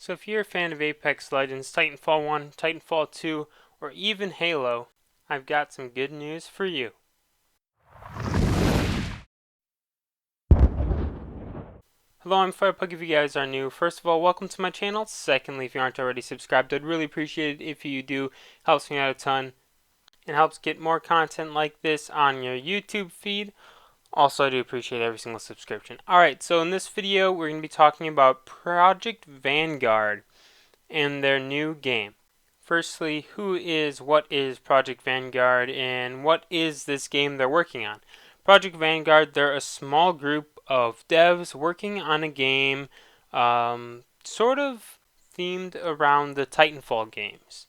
So if you're a fan of Apex Legends, Titanfall 1, Titanfall 2, or even Halo, I've got some good news for you. Hello, I'm FirePug if you guys are new. First of all, welcome to my channel. Secondly, if you aren't already subscribed, I'd really appreciate it if you do. Helps me out a ton and helps get more content like this on your YouTube feed. Also, I do appreciate every single subscription. Alright, so in this video, we're going to be talking about Project Vanguard and their new game. Firstly, what is Project Vanguard, and what is this game they're working on? Project Vanguard, they're a small group of devs working on a game sort of themed around the Titanfall games.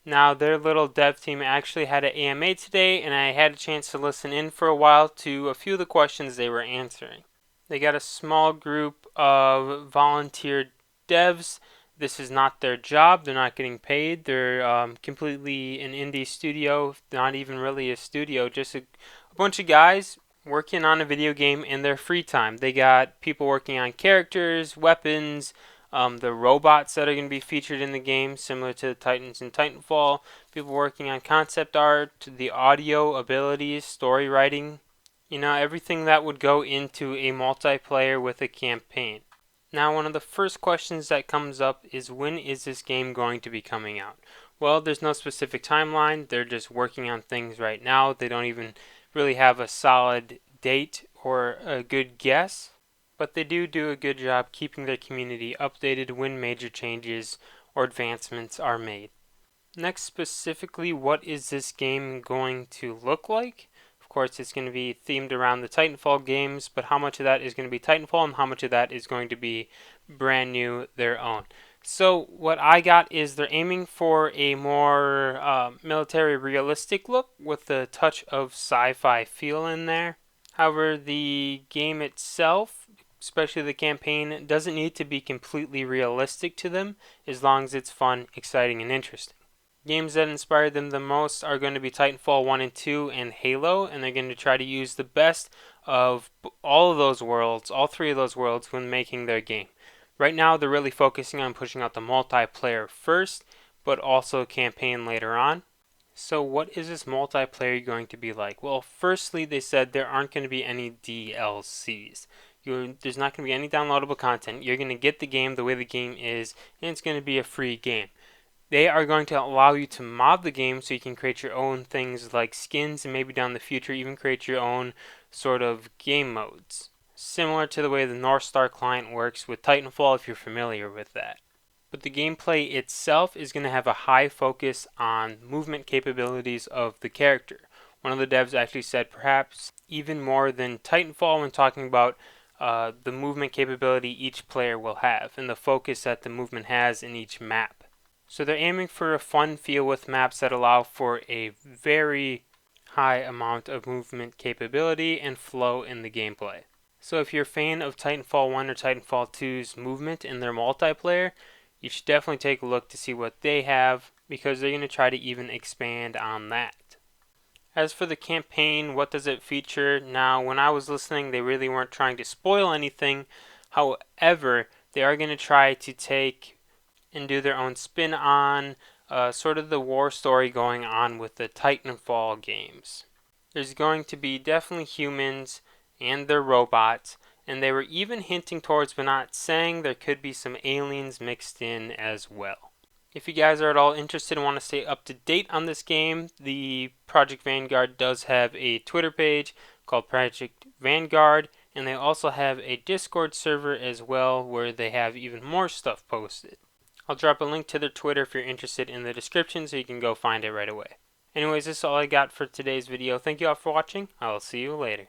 Now, their little dev team actually had an AMA today, and I had a chance to listen in for a while to a few of the questions they were answering. They got a small group of volunteer devs. This is not their job. They're not getting paid. They're completely an indie studio, not even really a studio, just a bunch of guys working on a video game in their free time. They got people working on characters, weapons, the robots that are going to be featured in the game, similar to the Titans in Titanfall, people working on concept art, the audio abilities, story writing, everything that would go into a multiplayer with a campaign. Now, one of the first questions that comes up is, when is this game going to be coming out? Well, there's no specific timeline. They're just working on things right now. They don't even really have a solid date or a good guess, but they do a good job keeping their community updated when major changes or advancements are made. Next, specifically, what is this game going to look like? Of course, it's going to be themed around the Titanfall games, but how much of that is going to be Titanfall and how much of that is going to be brand new, their own? So what I got is they're aiming for a more military realistic look with a touch of sci-fi feel in there. However, the game itself, especially the campaign, doesn't need to be completely realistic to them as long as it's fun, exciting, and interesting. Games that inspired them the most are going to be Titanfall 1 and 2 and Halo, and they're going to try to use the best of all of those worlds, all three of those worlds, when making their game. Right now, they're really focusing on pushing out the multiplayer first, but also campaign later on. So what is this multiplayer going to be like? Well, firstly, they said there aren't going to be any DLCs. There's not going to be any downloadable content. You're going to get the game the way the game is, and it's going to be a free game. They are going to allow you to mod the game so you can create your own things like skins, and maybe down the future even create your own sort of game modes. Similar to the way the North Star client works with Titanfall, if you're familiar with that. But the gameplay itself is going to have a high focus on movement capabilities of the character. One of the devs actually said perhaps even more than Titanfall when talking about the movement capability each player will have and the focus that the movement has in each map. So they're aiming for a fun feel with maps that allow for a very high amount of movement capability and flow in the gameplay. So if you're a fan of Titanfall 1 or Titanfall 2's movement in their multiplayer, you should definitely take a look to see what they have, because they're going to try to even expand on that. As for the campaign, what does it feature? Now, when I was listening, they really weren't trying to spoil anything. However, they are going to try to take and do their own spin on sort of the war story going on with the Titanfall games. There's going to be definitely humans and their robots, and they were even hinting towards, but not saying, there could be some aliens mixed in as well. If you guys are at all interested and want to stay up to date on this game, the Project Vanguard does have a Twitter page called Project Vanguard, and they also have a Discord server as well where they have even more stuff posted. I'll drop a link to their Twitter if you're interested in the description, so you can go find it right away. Anyways, this is all I got for today's video. Thank you all for watching. I will see you later.